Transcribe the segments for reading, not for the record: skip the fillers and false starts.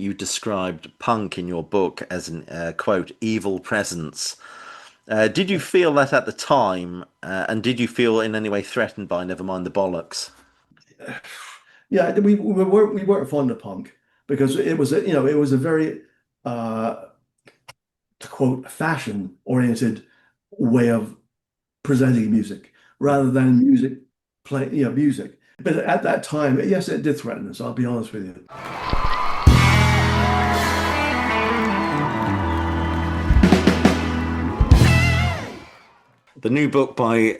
you described punk in your book as an quote, evil presence. Did you feel that at the time, and did you feel in any way threatened by Never Mind the Bollocks? Yeah, we weren't fond of punk because it was it was a very uh, to quote fashion oriented way of presenting music rather than music. But at that time, yes, it did threaten us. I'll be honest with you. The new book by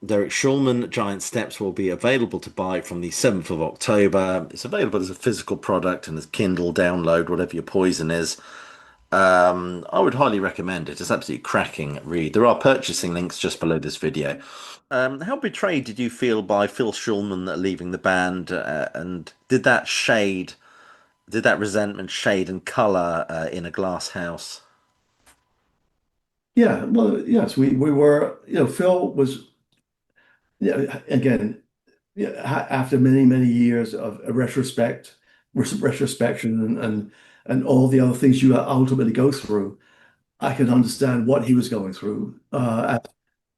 Derek Shulman, Giant Steps, will be available to buy from the 7th of October. It's available as a physical product and as Kindle download, whatever your poison is. I would highly recommend it. It's absolutely cracking read. There are purchasing links just below this video. How betrayed did you feel by Phil Shulman leaving the band, and did that resentment shade and colour in a glass house? Yeah, well, yes, we were. Phil was. Yeah, again, yeah, after many years of retrospection, and all the other things you ultimately go through, I can understand what he was going through. As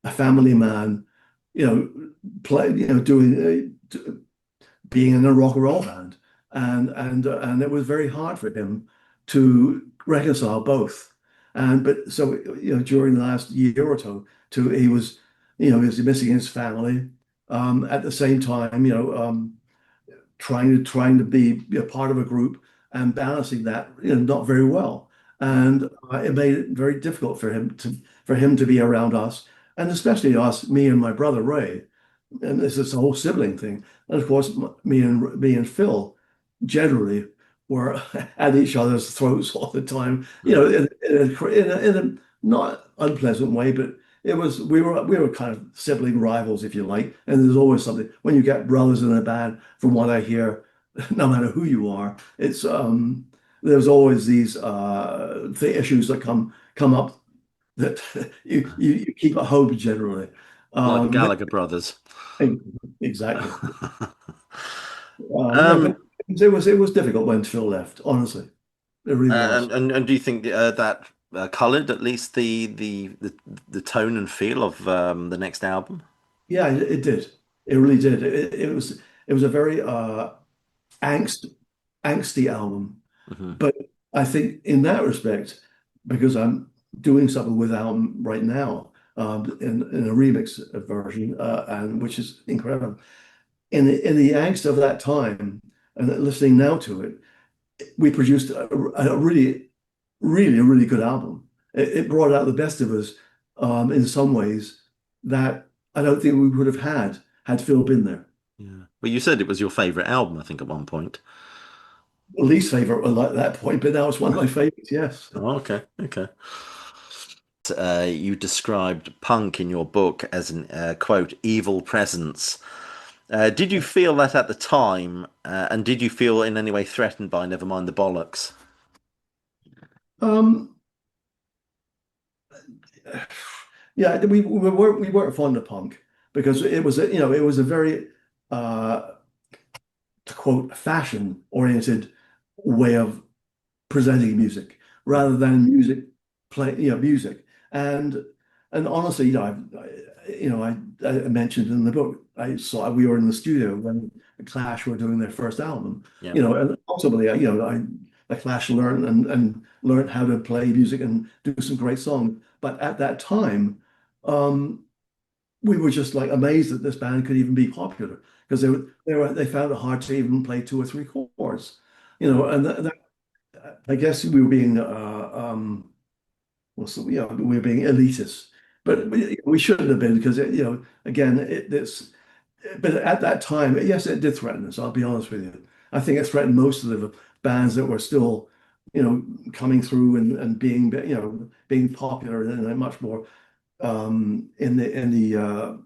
a family man, doing being in a rock and roll band, and it was very hard for him to reconcile both. And but so during the last year or two, he was missing his family. At the same time, trying to be a part of a group and balancing that, not very well. And it made it very difficult for him to be around us, and especially us, me and my brother Ray. And this is a whole sibling thing. And of course, me and Phil generally were at each other's throats all the time, Hmm. in a not unpleasant way, but we were kind of sibling rivals, if you like. And there's always something when you get brothers in a band, from what I hear, no matter who you are, it's there's always these issues that come up that you keep at home generally. Like the Um, Gallagher brothers. exactly. No, but Um, it was difficult when Phil left, honestly. It really was. and do you think that coloured at least the tone and feel of the next album? Yeah, it did. It really did. It was a very angst angsty album. Hmm. But I think in that respect, because I'm doing something with the album right now, in a remix version, and which is incredible. In the angst of that time, and listening now to it, we produced a really good album. It brought out the best of us, in some ways that I don't think we would have had Phil been there. Yeah. Well, you said it was your favourite album, I think, at one point. Least favorite at that point, but now it's one of my favorites. Yes. Oh, okay, okay. You described punk in your book as an quote, evil presence. Did you feel that at the time, and did you feel in any way threatened by Never Mind the Bollocks? Um, yeah, we weren't fond of punk because it was a very to quote fashion oriented way of presenting music rather than music. And honestly, I mentioned in the book, I saw we were in the studio when the Clash were doing their first album. Yeah. And ultimately, the Clash learned how to play music and do some great songs. But at that time, um, we were just like amazed that this band could even be popular because they found it hard to even play two or three chords, and I guess we were being we were being elitist, but we shouldn't have been because again it's but at that time, yes, it did threaten us. I'll be honest with you. I think it threatened most of the bands that were still coming through and being popular and much more in the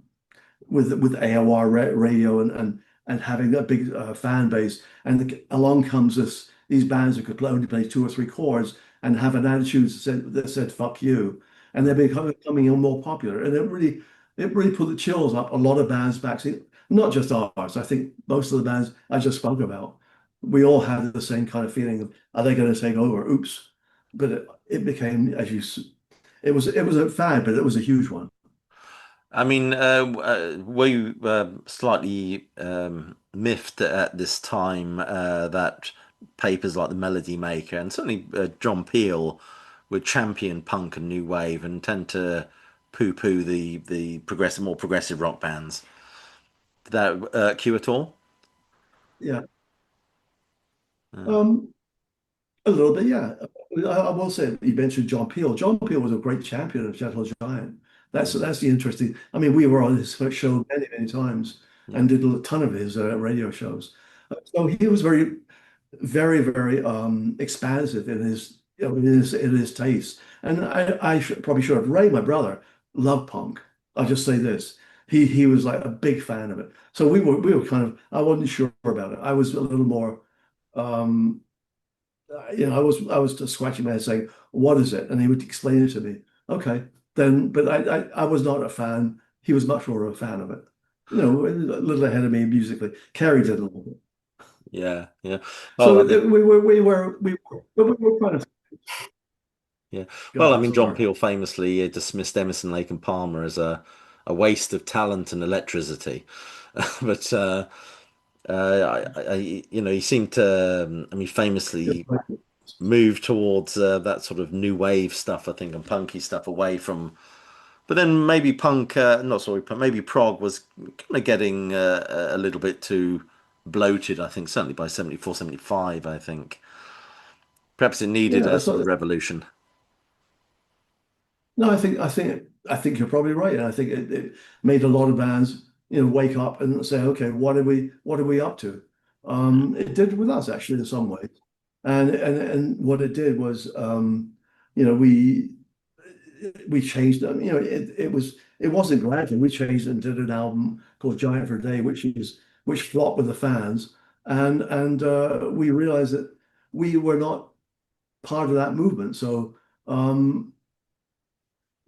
with AOR radio and having a big fan base. And along comes these bands that could only play two or three chords and have an attitude that said "fuck you," and they're becoming more popular. And it really put the chills up a lot of bands back. Not just ours. I think most of the bands I just spoke about we all had the same kind of feeling of, are they going to take over? Oops. But it became, it was a fad, but it was a huge one. I mean, were you slightly miffed at this time that papers like the Melody Maker and certainly John Peel would champion punk and new wave and tend to poo-poo the progressive, more progressive rock bands? Did that irk you at all? Yeah. Uh, Um, a little bit, yeah. I will say you mentioned John Peel. John Peel was a great champion of Gentle Giant. mm, That's the interesting. I mean, we were on his show many, many times yeah, and did a ton of his radio shows. So he was very expansive in his in his taste. And probably should have. Ray, my brother, loved punk. I'll just say this. He was like a big fan of it. So we were kind of, I wasn't sure about it. I was a little more um I was just scratching my head saying, what is it? And he would explain it to me. Okay. Then but I was not a fan. He was much more a fan of it. A little ahead of me musically. Carrie did a little bit. yeah, yeah. Well, So I mean, we were kind of yeah. go Well, I ahead, mean, John sorry. Peel famously dismissed Emerson, Lake and Palmer as a waste of talent and electricity, but. He seemed to, I mean, famously move towards that sort of new wave stuff, I think, and punky stuff away from. But then maybe punk, not sorry, but maybe prog was kind of getting a little bit too bloated, I think, certainly by 74, 75. I think. Perhaps it needed a Yeah, sort so of revolution. no, I think you're probably right. And I think it made a lot of bands, wake up and say, okay, what are we up to? It did with us actually in some ways. And what it did was you know, we changed them, it wasn't gradual. We changed it and did an album called Giant for a Day, which flopped with the fans. And we realized that we were not part of that movement. So um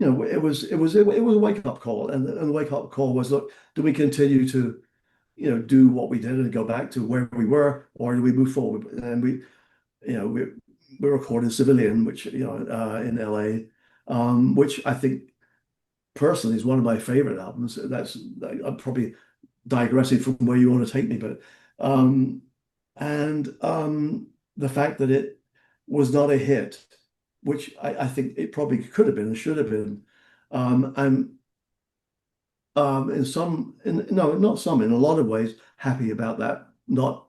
it was a wake up call, and the wake up call was, look, do we continue to do what we did and go back to where we were, or do we move forward? And we recorded Civilian, which in LA, which I think personally is one of my favorite albums. I'm probably digressing from where you want to take me, but um, and the fact that it was not a hit, which I think it probably could have been and should have been. I'm no, not some, in a lot of ways, happy about that, not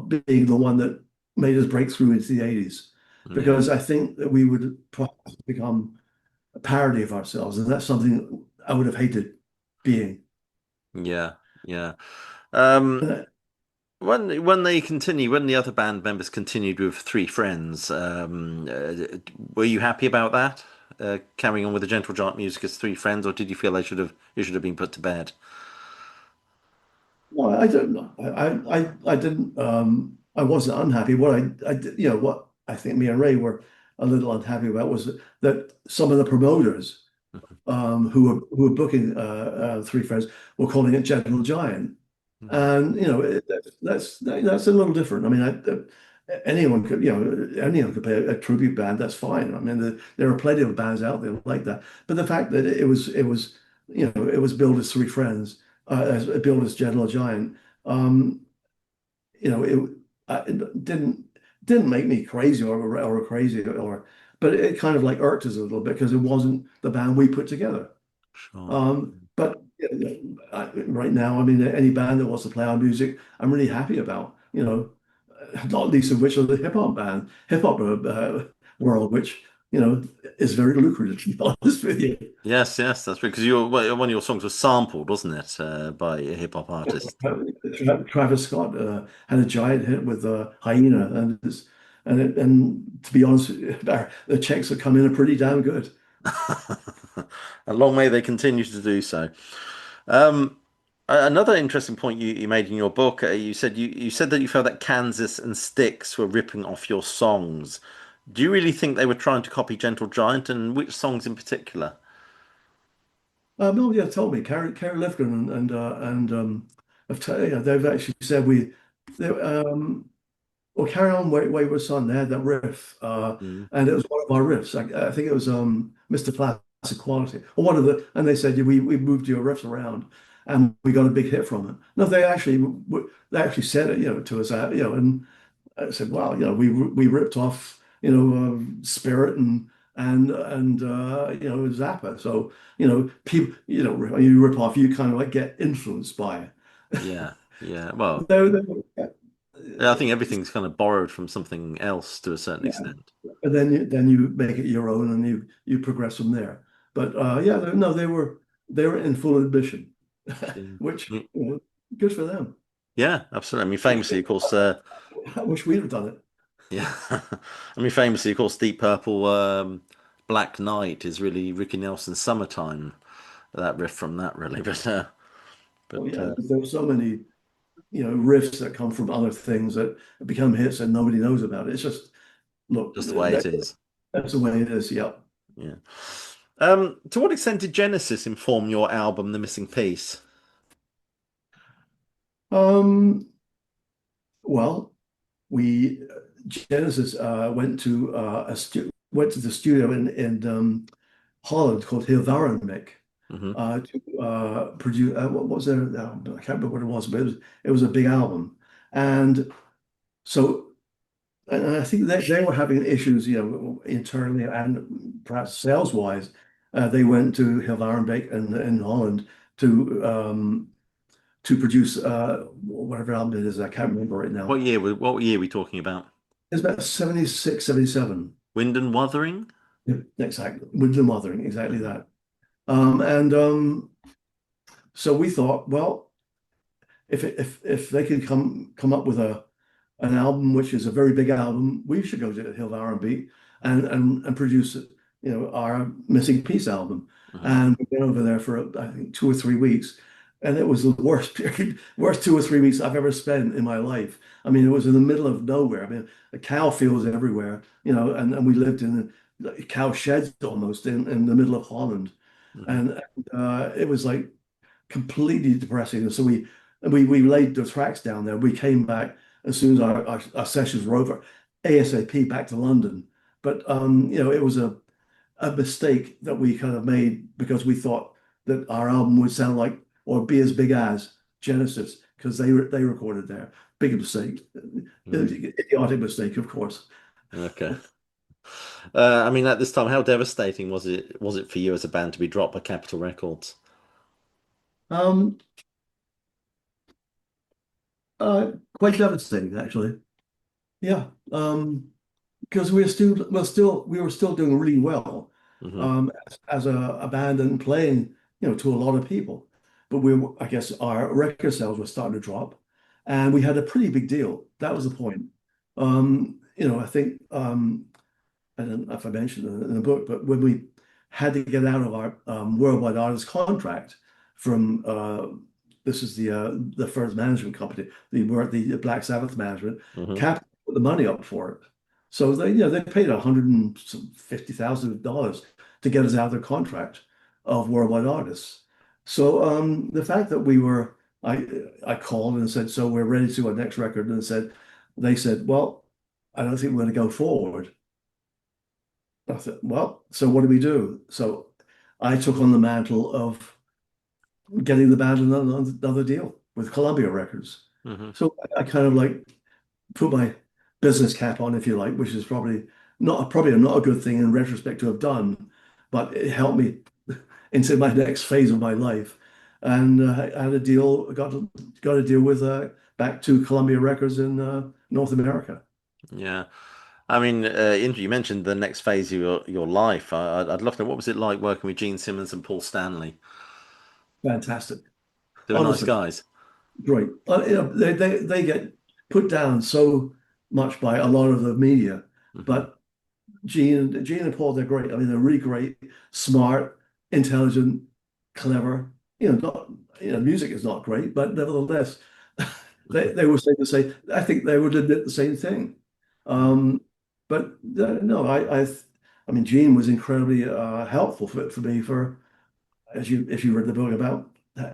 being the one that made us break through into the 80s, Yeah, because I think that we would probably become a parody of ourselves, and that's something I would have hated being. yeah, yeah. Um, And when the other band members continued with Three Friends, were you happy about that? Carrying on with the Gentle Giant music as Three Friends, or did you feel it should have been put to bed? Well, I don't know. I didn't. I wasn't unhappy. What I think me and Ray were a little unhappy about was that some of the promoters who were booking Three Friends were calling it Gentle Giant, Mhm. and that's a little different. I mean, anyone could play a tribute band. That's fine. I mean, there are plenty of bands out there like that. But the fact that it was billed as Three Friends, as billed as Gentle Giant, um, it didn't make me crazy or crazy, but it kind of like irked us a little bit because it wasn't the band we put together. Sure. But right now, I mean, any band that wants to play our music, I'm really happy about. Not least of which are the hip hop world, which is very lucrative, to be honest with you. Yes, yes, that's because one of your songs was sampled, wasn't it, by a hip hop artist? Travis Scott had a giant hit with Hyena, and to be honest, the checks that come in are pretty damn good. And long may they continue to do so. Um, Another interesting point you made in your book, you said that you felt that Kansas and Styx were ripping off your songs. Do you really think they were trying to copy Gentle Giant, and which songs in particular? No, yeah, told me Carrie Lifgren and they've actually said they, Well, Carry On Wayward Son, they had that riff, Mm. and it was one of our riffs. I think it was Mr. Classic Quality, or one of the, and they said, "Yeah, we moved your riffs around, and we got a big hit from it." No, they actually said it, to us, and I said, "Wow, we ripped off, Spirit and Zappa." So, people, you rip off, you kind of like get influenced by it. Yeah, yeah. Well, Though, I think everything's kind of borrowed from something else to a certain yeah. extent. And then you make it your own and you progress from there. But yeah, no, they were in full admission, Yeah. which Mm. good for them. Yeah, absolutely. I mean, Wish famously, of course, I wish we'd have done it. yeah. I mean, famously, of course, Deep Purple, Black Knight is really Ricky Nelson's "Summertime." That riff from that, really. Oh But yeah, because there were so many riffs that come from other things that become hits and nobody knows about it. It's just look, just the way it is. that's the way it is. Yeah. Yeah. To what extent did Genesis inform your album, The Missing Piece? Um. Well, we Genesis went to the studio in Holland called Hilvarenbeek Hmm. to produce what was there? I can't remember what it was, but it was a big album, and so and I think they were having issues, internally and perhaps sales wise. They went to Hilvarenbeek in Holland to um, to produce whatever album it is. I can't remember right now. What year are we talking about? It's about 76, 77. Wind and Wuthering? Yeah, exactly. With the mothering, exactly Hmm. that. And so we thought, well, if they could come up with an album which is a very big album, we should go to Hill R&B and produce our Missing Piece album. Hmm. And we went over there for I think 2 or 3 weeks, and it was the worst period, worst 2 or 3 weeks I've ever spent in my life. I mean, it was in the middle of nowhere. I mean, the cow fields everywhere, and we lived in cow sheds almost in the middle of Holland, Hmm. and it was like completely depressing. And so we laid the tracks down there. We came back as soon as our sessions were over, ASAP back to London. But it was a mistake that we kind of made because we thought that our album would sound like or be as big as Genesis because they recorded there. Big mistake, Hmm. idiotic mistake, of course. Okay. I mean, at this time, how devastating was it for you as a band to be dropped by Capitol Records? Um, quite devastating, actually. Yeah. Because we were still doing really well Hmm. as a band and playing to a lot of people, but I guess our record sales were starting to drop, and we had a pretty big deal. That was the point. I think I don't know if I mentioned it in the book, but when we had to get out of our worldwide artist contract from this is the first management company, the Black Sabbath management, Hmm. Cap put the money up for it. So they paid $150,000 to get us out of their contract of worldwide artists. So the fact that I called and said, so we're ready to do our next record, and they said, well, I don't think we're going to go forward. I thought, well, so what do we do? So I took on the mantle of getting the band another deal with Columbia Records. Hmm. So I kind of like put my business cap on, if you like, which is probably not a good thing in retrospect to have done, but it helped me into my next phase of my life. And I had a deal, got a deal with back to Columbia Records in North America. Yeah. I mean, you mentioned the next phase of your life. I'd love to know what was it like working with Gene Simmons and Paul Stanley? Fantastic. They were nice Honestly, guys. great. They get put down so much by a lot of the media, Hmm. but Gene and Paul, they're great. I mean, they're really great, smart, intelligent, clever. Not music is not great, but nevertheless, they were saying the same. I think they would admit the same thing. Um, but no, I mean, Gene was incredibly helpful for me for as you if you read the book about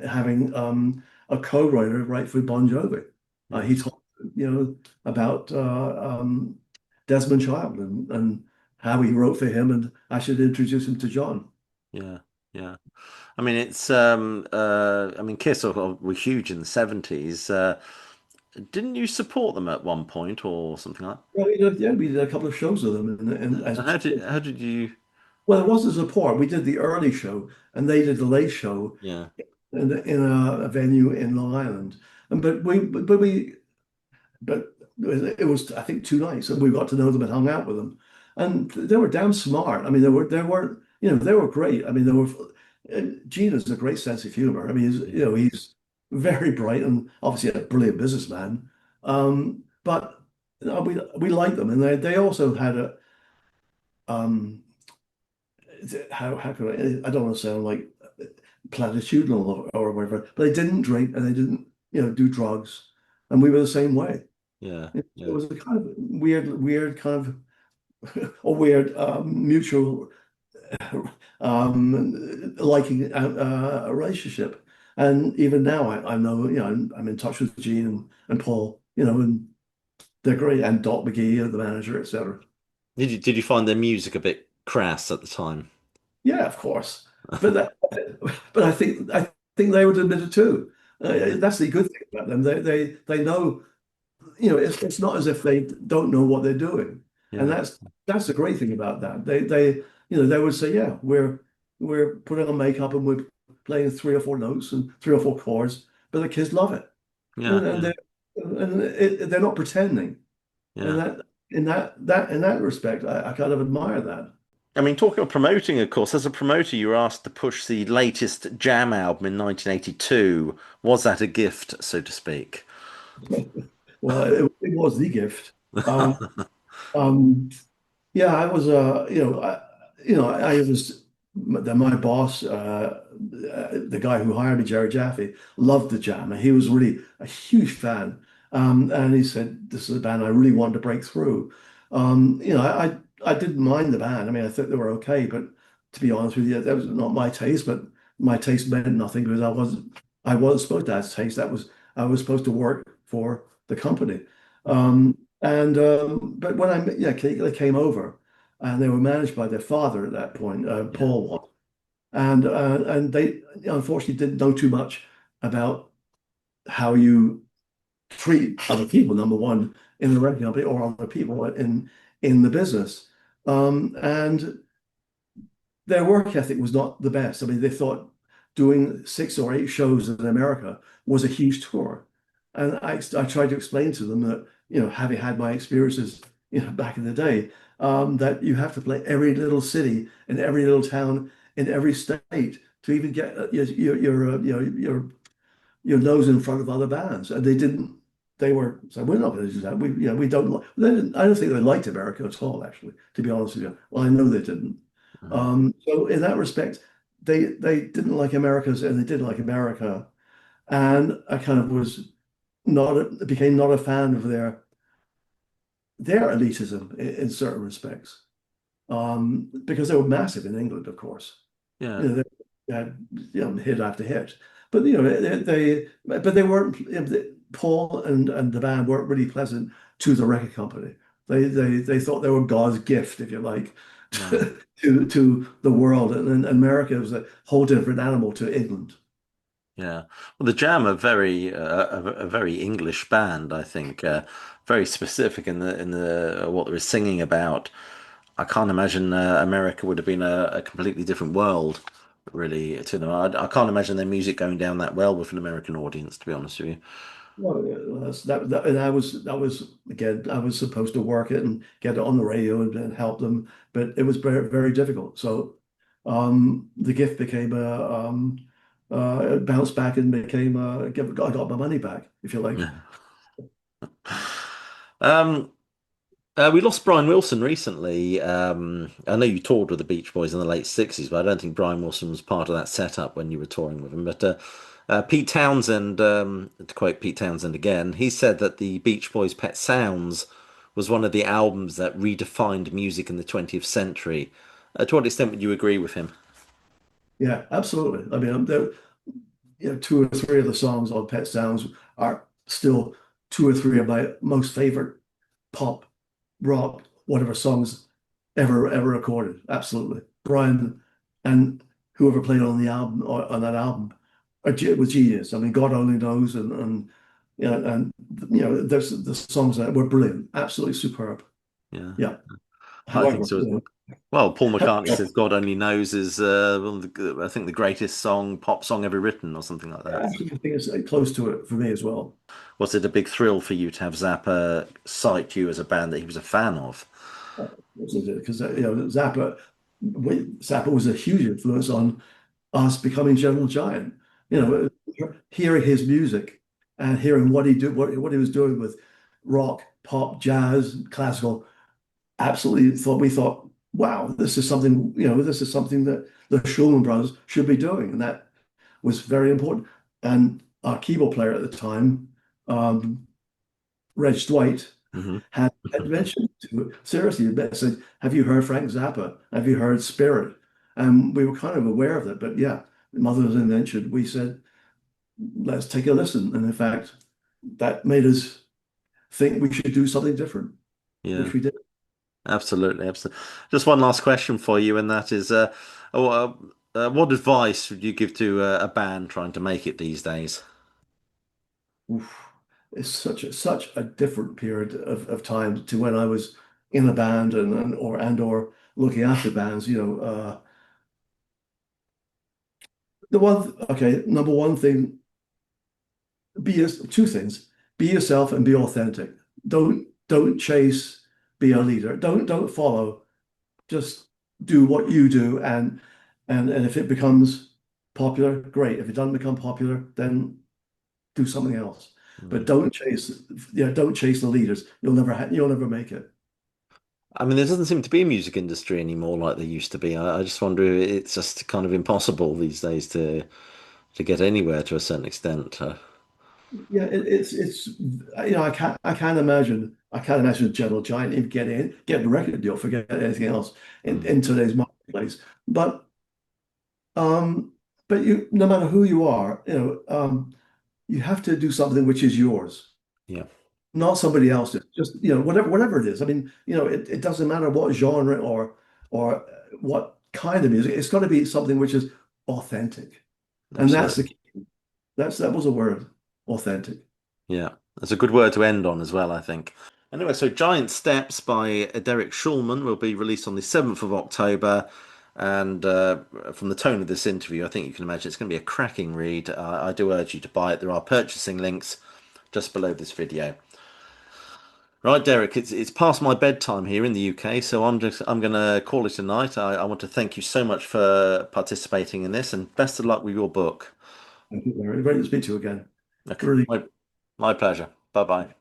having a co-writer write for Bon Jovi. Hmm. He told about Desmond Child and how he wrote for him, and I should introduce him to John. Yeah, yeah. I mean, I mean, Kiss were huge in the 70s. Didn't you support them at one point or something like Well, we did a couple of shows with them, and that? How did you? well, it wasn't support. We did the early show, and they did the late show Yeah, in a venue in Long Island. And but it was, I think, 2 nights, and we got to know them and hung out with them, and they were damn smart. I mean, they were great. I mean, Gene has a great sense of humor. I mean, yeah, he's very bright and obviously a brilliant businessman. But we liked them, and they also had a um how can I don't want to sound like platitudinal or whatever, but they didn't drink and they didn't do drugs, and we were the same way. yeah, It yeah, was a kind of weird kind of a weird mutual liking a relationship. And even now, I know, I'm in touch with Gene and Paul, and they're great, and Dot McGee, the manager, etc. Did you find their music a bit crass at the time? Yeah, of course. But but I think they would admit it too. Yeah, That's the good thing about them. They know, it's not as if they don't know what they're doing, and yeah, that's the great thing about that. They would say, yeah, we're putting on makeup and we're playing 3 or 4 notes and 3 or 4 chords, but the kids love it, yeah, and yeah, they're not pretending, and yeah. in that respect, I kind of admire that. I mean, talking of promoting, of course, as a promoter, you were asked to push the latest Jam album in 1982. Was that a gift, so to speak? Well, it was the gift. Um, um, Yeah, I was, I was my boss, the guy who hired me, Jerry Jaffe, loved the Jam, and he was really a huge fan. And he said, "This is a band I really want to break through." I didn't mind the band. I mean, I thought they were okay, but to be honest with you, that was not my taste. But my taste meant nothing because I wasn't supposed to have taste. I was supposed to work for the company. But when they came over, and they were managed by their father at that point, Yeah, Paul was, and they unfortunately didn't know too much about how you treat other people, number one, in the record company or other people in the business. And their work ethic was not the best. I mean, they thought doing 6 or 8 shows in America was a huge tour. And I tried to explain to them that, having had my experiences, back in the day, that you have to play every little city and every little town in every state to even get your nose in front of other bands. And they didn't, they were, so we're not going to do that. We don't, I don't think they liked America at all, actually, to be honest with you. Well, I know they didn't. mhm, So in that respect, they didn't like Americans and they didn't like America. And I kind of was became not a fan of their elitism in certain respects. Because they were massive in England, of course. yeah, They had hit after hit, but but they weren't. Paul and the band weren't really pleasant to the record company. They thought they were God's gift, if you like, right. to the world, and America was a whole different animal to England. Yeah. Well, the Jam are a very English band, I think. Very specific in the what they were singing about. I can't imagine America would have been a completely different world, really, to them. I can't imagine their music going down that well with an American audience, to be honest with you. Well, yeah, well, and that was again, I was supposed to work it and get it on the radio and help them, but it was very, very difficult. So the gift became it bounced back and became I got my money back, if you like. Yeah. Um, we lost Brian Wilson recently. I know you toured with the Beach Boys in the late 60s, but I don't think Brian Wilson was part of that setup when you were touring with him. But Pete Townsend, to quote Pete Townsend again, he said that the Beach Boys' Pet Sounds was one of the albums that redefined music in the 20th century. To what extent would you agree with him? Yeah, absolutely. I mean, 2 or 3 of the songs on Pet Sounds are still two or three of my most favorite pop, rock, whatever songs ever recorded. Absolutely. Brian and whoever played on the album or on that album was genius. I mean, God only knows, and you know, and there's the songs that were brilliant, absolutely superb. Yeah, Yeah. I think However, so. Well, Paul McCartney says "God Only Knows" is one of I think the greatest pop song ever written, or something like I that. actually think it's close to it for me as well. Was it a big thrill for you to have Zappa cite you as a band that he was a fan of? Because Zappa was a huge influence on us becoming Gentle Giant. You Yeah, know, hearing his music and hearing what he was doing with rock, pop, jazz, classical. Absolutely we thought, wow, this is something that the Shulman brothers should be doing, and that was very important. And our keyboard player at the time, um, Reg Dwight, hmm had mentioned seriously, said, "Have you heard Frank Zappa? Have you heard Spirit?" And we were kind of aware of it, but yeah, Mother's Invention. We said, "Let's take a listen." And in fact, that made us think we should do something different, yeah, which we did. absolutely, absolutely. Just one last question for you, and that is, what advice would you give to a band trying to make it these days? Oof. It's such a different period of time to when I was in a band and or looking after bands. Number one thing, two things: be yourself and be authentic. Don't chase, be a leader. Don't follow. Just do what you do, and if it becomes popular, great. If it doesn't become popular, then do something else. But Mm. don't chase the leaders. You'll never make it. I mean, there doesn't seem to be a music industry anymore like there used to be. I just wonder if it's just kind of impossible these days to get anywhere to a certain extent. Yeah, it's I can't imagine Gentle Giant even get a record deal, forget anything else Mm. in today's marketplace. But um, but you no matter who you are, you have to do something which is yours, Yeah, not somebody else's. Just whatever it is. I mean, it doesn't matter what genre or what kind of music. It's got to be something which is authentic, and absolutely. that was a word, authentic. Yeah, that's a good word to end on as well, I think. Anyway, so Giant Steps by Derek Shulman will be released on the 7th of October. And from the tone of this interview, I think you can imagine it's going to be a cracking read. I do urge you to buy it. There are purchasing links just below this video. Right, Derek, it's past my bedtime here in the UK, so I'm gonna call it a night. I want to thank you so much for participating in this, and best of luck with your book. Thank you, Larry. Great to speak to you again. Okay, Really. my pleasure. Bye bye.